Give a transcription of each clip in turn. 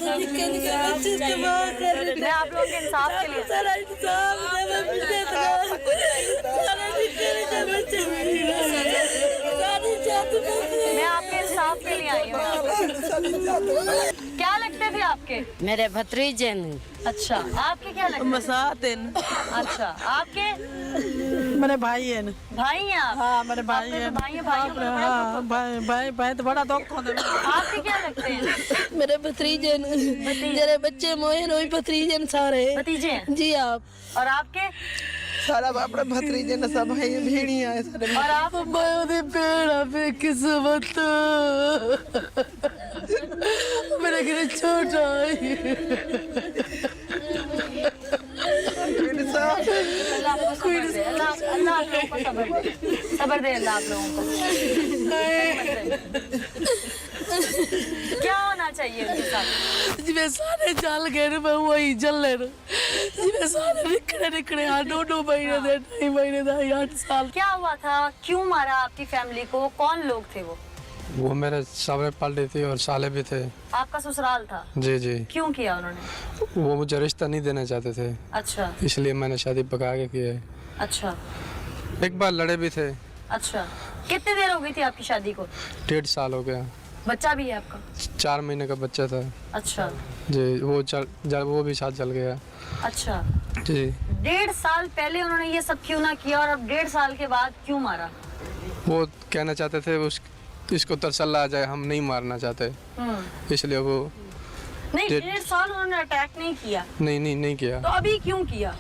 मैं आप लोगों के इंसाफ के लिए मैं आपके इंसाफ के लिए आई हूँ। क्या लगते थे आपके? मेरे भतीजे ने। अच्छा, आपके क्या लगते? मसातिन। अच्छा, आपके? मेरे भाई है ना। भाई हैं आप? हाँ मेरे भाई आपके है। तो भाई हैं, भाइयों को बड़ा हाँ भाई तो बड़ा दुख होता है। आपके क्या लगते हैं? मेरे भतीजे मेरे बच्चे मोहे रोई भतीजे सारे भतीजे हैं? जी आप। और आपके? सारा अपने भतीजे ने सब भाई भेड़ियां है सारे। और आप? मैं पेड़ा पे किस्मत मेरा घर छोटा है। अल्लाह आपको सब्र दे, अल्लाह आप लोगों को सब्र दे अल्लाह आप लोगों को। क्या होना चाहिए उनके साथ? जिਵੇਂ सारे जल गए ने मैं वही जले न जिਵੇਂ सारे निकले हाँ 2 महीने दे 2.5 महीने दा 8 साल। क्या हुआ था? क्यों मारा आपकी फैमिली को? कौन लोग थे वो? वो मेरे सामने पल थी और साले भी थे। आपका ससुराल था? जी जी। क्यों किया उन्होंने? वो मुझे रिश्ता नहीं देना चाहते थे, अच्छा इसलिए मैंने शादी पका के की है। अच्छा एक बार लड़े भी थे। अच्छा। कितनी देर हो गई थी आपकी शादी को? 1.5 साल हो गया। बच्चा भी है आपका? 4 महीने का बच्चा था। अच्छा जी वो भी साथ चल गया। अच्छा। जी 1.5 साल पहले उन्होंने ये सब क्यों ना किया और अब 1.5 साल के बाद क्यों मारा? वो कहना चाहते थे इसको तसल्ला आ जाए, हम नहीं मारना चाहते, इसलिए वो नहीं 1.5 साल उन्होंने अटैक नहीं किया। नहीं किया। तो अभी क्यों किया?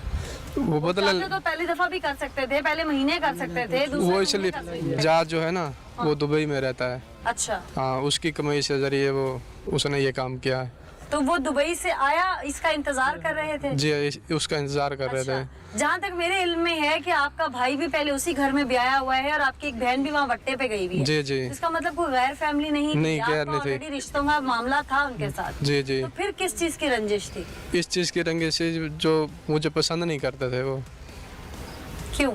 वो बदला तो पहली दफा भी कर सकते थे, पहले महीने कर सकते थे, दूसरे वो इसलिए जहाज जो है ना वो दुबई में रहता है। अच्छा। हाँ उसकी कमाई से जरिए उसने ये काम किया है। तो वो दुबई से आया, इसका इंतजार कर रहे थे? जी उसका इंतजार कर रहे थे। जहाँ तक मेरे इल्म में है कि आपका भाई भी पहले उसी घर में ब्याया हुआ है और आपकी एक बहन भी वहाँ वट्टे पे गई हुई है। जी जी। इसका मतलब कोई गैर फैमिली नहीं थी? गैर नहीं थी। ऑलरेडी रिश्तों का मामला था उनके साथ? जी जी। तो फिर किस चीज की रंजिश थी? इस चीज़ की रंजिश से जो मुझे पसंद नहीं करते थे वो। क्यों?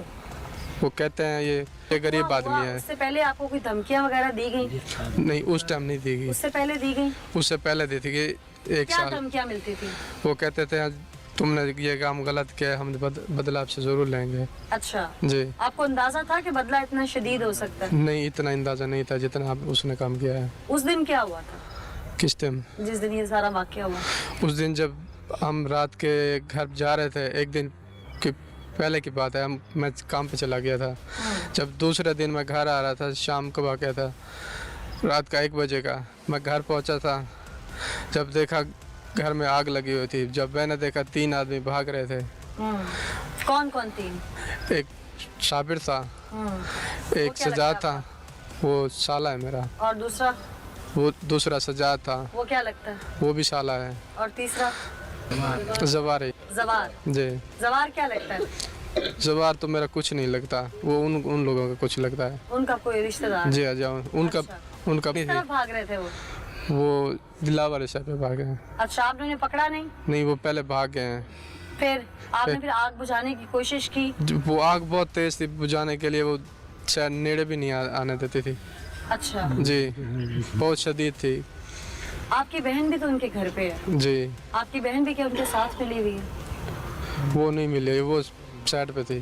वो कहते हैं ये गरीब आदमी है। उससे पहले आपको कोई धमकियाँ वगैरह दी गई? नहीं उस टाइम नहीं दी गई। उससे पहले दी गई? उससे पहले दी थी कि 1 क्या साल। धमकियाँ मिलती थी? वो कहते थे तुमने ये काम गलत किया, हम बदला आपसे जरूर लेंगे। अच्छा जी। आपको अंदाजा था कि बदला इतना शदीद हो सकता है? नहीं इतना अंदाजा नहीं था जितना उसने काम किया है। उस दिन क्या हुआ था? किस टाइम? जिस दिन ये सारा वाकया हुआ? उस दिन जब हम रात के घर जा रहे थे, एक दिन की पहले की बात है, मैं काम पे चला गया था। जब दूसरे दिन मैं घर आ रहा था, शाम को वाकया था, रात का 1 बजे का। मैं घर पहुंचा था, जब देखा घर में आग लगी हुई थी। जब मैंने देखा 3 आदमी भाग रहे थे। कौन कौन 3? एक साबिर था, एक क्या सजाद लगता था, वो साला है मेरा। और दूसरा? वो दूसरा सजाद था, वो क्या लगता है? वो भी साला है। और तीसरा? जवार है। जवार? जी। जवार क्या लगता है? जवार तो मेरा कुछ नहीं लगता, वो उन लोगों का कुछ लगता है। उनका कोई रिश्तेदार? जी हाँ उनका अच्छा। उनका किस तरफ भाग रहे थे वो? दिलावर साहब पे भागे हैं। अच्छा आपने उन्हें पकड़ा नहीं? नहीं वो पहले भाग गए हैं। फिर आपने आग बुझाने की कोशिश की? वो आग बहुत तेज थी, बुझाने के लिए वो शायद नेड़े भी नहीं आने देती थी। अच्छा जी बहुत शदीद थी। आपकी बहन भी तो उनके घर पे है? जी। आपकी बहन भी क्या उनके साथ मिली हुई है? वो नहीं मिले, वो साइड पे थी।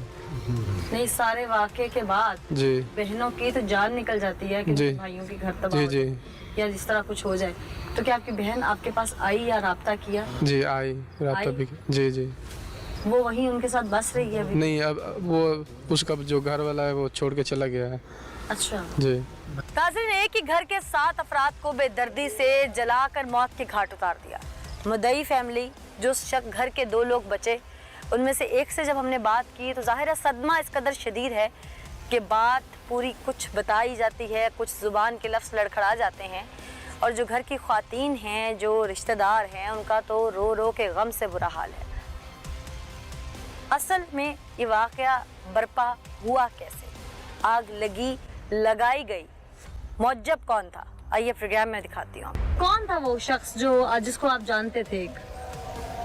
नहीं सारे वाक़े के बाद जी बहनों की तो जान निकल जाती है कि जी। भाइयों की घर तबाह जी हो जी जाए या जिस तरह कुछ हो जाए। तो क्या आपकी बहन आपके पास आई या राब्ता किया? जी आई रात भी। जी जी। वो वहीं उनके साथ बस रही है अभी? नहीं अब वो उसका जो घर वाला है वो छोड़ के चला गया है। अच्छा जी। नाज़रीन, एक ही घर के 7 अफराद को बेदर्दी से जलाकर मौत के घाट उतार दिया। मुद्दई फैमिली, जो शख्स घर के 2 लोग बचे, उनमें से एक से जब हमने बात की तो ज़ाहिर है सदमा इस कदर शदीद है कि बात पूरी कुछ बताई जाती है, कुछ ज़ुबान के लफ्ज़ लड़खड़ा जाते हैं और जो घर की ख़वातीन हैं, जो रिश्तेदार हैं, उनका तो रो रो के गम से बुरा हाल है। असल में ये वाक़या बर्पा हुआ कैसे? आग लगी, लगाई गई, मौजब कौन था? आइए प्रोग्राम में दिखाती हूँ। कौन था वो शख्स जिसको आप जानते थे?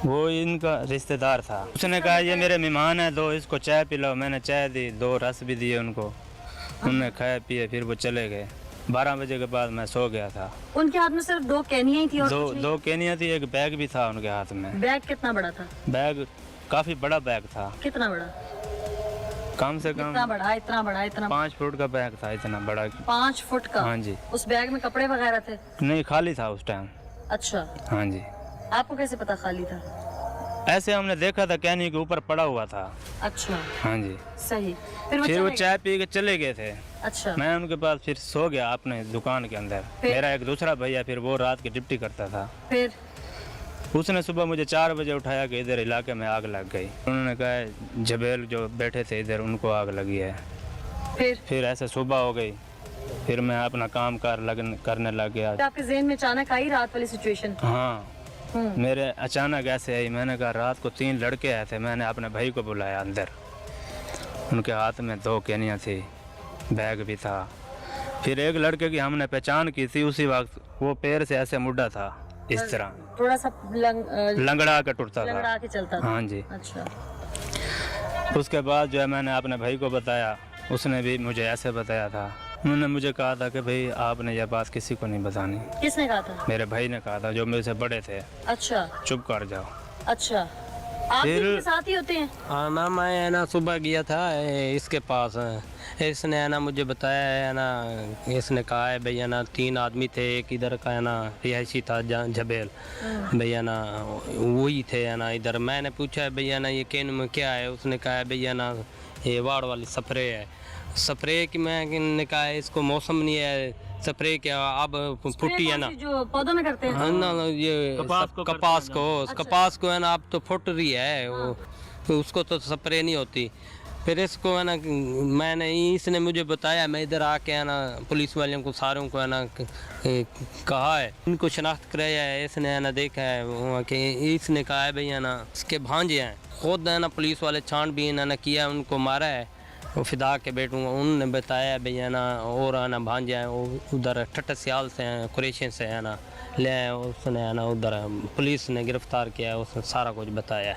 वो इनका रिश्तेदार था। उसने कहा ये मेरे मेहमान है, दो इसको चाय पिलाओ। मैंने चाय दी, 2 रस भी दिए उनको। उन्होंने खाया पिए, फिर वो चले गए। 12 बजे के बाद मैं सो गया था। उनके हाथ में सिर्फ 2 केनियां ही थी और कुछ दो केनिया थी, एक बैग भी था उनके हाथ में। नहीं? बैग कितना बड़ा था? बैग काफ़ी बड़ा बैग था, कितना बड़ा? कम से इतना कम बड़ा, इतना बड़ा, इतना 5 फुट का बैग था, इतना बड़ा। 5 फुट का? हाँ जी। उस बैग में कपड़े वगैरह थे? नहीं, खाली था उस टाइम। अच्छा, हाँ जी। आपको कैसे पता खाली था? ऐसे हमने देखा था, कैनी के ऊपर पड़ा हुआ था। अच्छा, हाँ जी। सही। फिर वो चले गए? चाय पी के चले गए थे। अच्छा, मैं उनके पास फिर सो गया अपने दुकान के अंदर। फिर? मेरा एक दूसरा भैया फिर वो रात की ड्यूटी करता था। फिर उसने सुबह मुझे 4 बजे उठाया कि इधर इलाके में आग लग गई। उन्होंने कहा जबेल जो बैठे थे इधर उनको आग लगी है। फिर ऐसे सुबह हो गई, फिर मैं अपना काम करने लग गया। तो आपके ज़हन में अचानक आई रात वाली सिचुएशन? हाँ, मेरे अचानक ऐसे आई। मैंने कहा रात को 3 लड़के आए थे। मैंने अपने भाई को बुलाया अंदर, उनके हाथ में 2 केनियाँ थी, बैग भी था। फिर एक लड़के की हमने पहचान की थी उसी वक्त, वो पैर से ऐसे मुड़ा था इस तरह, थोड़ा सा लंगड़ा के टूटता लंगड़ा था। के चलता था? हाँ जी। अच्छा, उसके बाद जो है मैंने अपने भाई को बताया, उसने भी मुझे ऐसे बताया था। उन्होंने मुझे कहा था कि भाई आपने यह बात किसी को नहीं बतानी। किसने कहा था? मेरे भाई ने कहा था, जो मेरे से बड़े थे। अच्छा, चुप कर जाओ। अच्छा, आप भी इनके साथ ही होते हैं? हाँ ना, मैं है ना सुबह गया था इसके पास। इसने है ना मुझे बताया है ना, इसने कहा है भैया ना 3 आदमी थे, एक इधर का है ना रिहायशी था जबेल, भैया ना वही थे है ना इधर। मैंने पूछा है भैया ना ये केन में क्या है? उसने कहा है भैया ना ये वाड़ वाली स्प्रे है। स्प्रे की मैंने कहा है इसको मौसम नहीं है, स्प्रे क्या अब फुटी है ना, जो पौधों में करते हैं? हाँ ना, ये कपास को है ना अब तो फुट रही है वो, तो उसको तो स्प्रे नहीं होती। फिर इसको है ना मैंने, इसने मुझे बताया, मैं इधर आके है ना पुलिस वालों को सारों को है ना कहा है, इनको शनाख्त कराया है। इसने है ना देखा है वहाँ के, इसने कहा है भैया ना इसके भांजे हैं। खुद है ना पुलिस वाले छानबीन है ना किया, उनको मारा है। वो फिदा के बेटूँगा उन्होंने बताया भैया ना, और है ना भांजे हैं वो उधर ठट्ट सियाल से हैं, कुरेशन से है ना ले आए। उसने है ना उधर पुलिस ने गिरफ्तार किया, उसने सारा कुछ बताया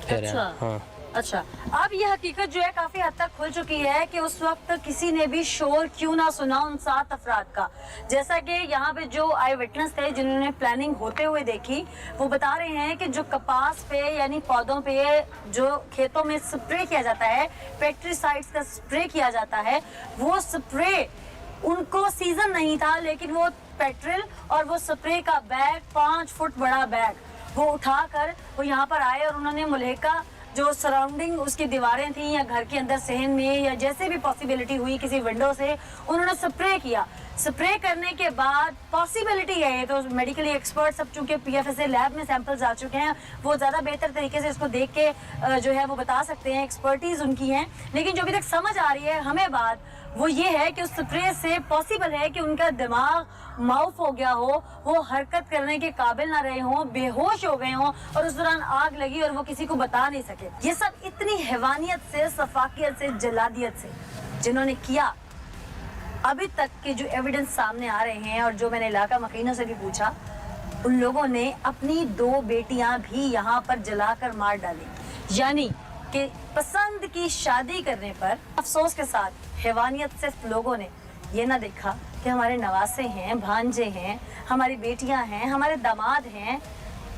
फिर। अच्छा। हाँ अच्छा, अब ये हकीकत जो है काफी हद तक खुल चुकी है कि उस वक्त किसी ने भी शोर क्यों ना सुना उन 7 अफराद का। जैसा कि यहाँ पे जो आई विटनेस थे जिन्होंने प्लानिंग होते हुए देखी, वो बता रहे हैं कि जो कपास पे यानी पौधों पे जो खेतों में स्प्रे किया जाता है, पेस्टिसाइड्स का स्प्रे किया जाता है, वो स्प्रे उनको सीजन नहीं था, लेकिन वो पेट्रोल और वो स्प्रे का बैग 5 फुट बड़ा बैग वो उठाकर वो यहाँ पर आए और उन्होंने मुल्हिका जो सराउंडिंग उसकी दीवारें थी या घर के अंदर सहन में या जैसे भी पॉसिबिलिटी हुई किसी विंडो से, उन्होंने स्प्रे किया। स्प्रे करने के बाद पॉसिबिलिटी है, तो मेडिकली एक्सपर्ट सब चूंकि पीएफएसए लैब में सैंपल्स आ चुके हैं, वो ज़्यादा बेहतर तरीके से इसको देख के जो है वो बता सकते हैं, एक्सपर्टीज उनकी है। लेकिन जो अभी तक समझ आ रही है हमें बात, वो ये है कि उस स्प्रे से पॉसिबल है कि उनका दिमाग माउफ हो गया हो, वो हरकत करने के काबिल ना रहे हों, बेहोश हो गए हों और उस दौरान आग लगी और वो किसी को बता नहीं सके। ये सब इतनी हैवानियत से, सफाकियत से, जलादियत से जिन्होंने किया, अभी तक के जो एविडेंस सामने आ रहे हैं और जो मैंने इलाका मकीनों से भी पूछा, उन लोगों ने अपनी 2 बेटियां भी यहाँ पर जलाकर मार डाली। यानी कि पसंद की शादी करने पर अफसोस के साथ हैवानियत से लोगों ने ये ना देखा कि हमारे नवासे हैं, भांजे हैं, हमारी बेटियां हैं, हमारे दामाद हैं,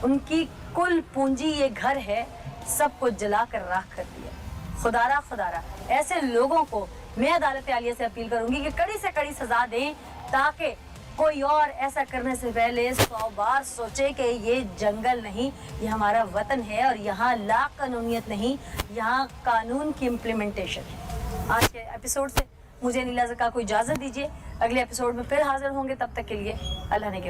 उनकी कुल पूंजी ये घर है, सब कुछ जला कर राख कर दिया। खुदारा ऐसे लोगों को मैं अदालत आलिया से अपील करूंगी कि कड़ी से कड़ी सजा दें, ताकि कोई और ऐसा करने से पहले 100 बार सोचे कि ये जंगल नहीं, ये हमारा वतन है और यहाँ ला कानूनियत नहीं, यहाँ कानून की इम्प्लीमेंटेशन है। आज के एपिसोड से मुझे नीला ज़का को इजाज़त दीजिए, अगले एपिसोड में फिर हाजिर होंगे, तब तक के लिए अल्लाह ने के बाद।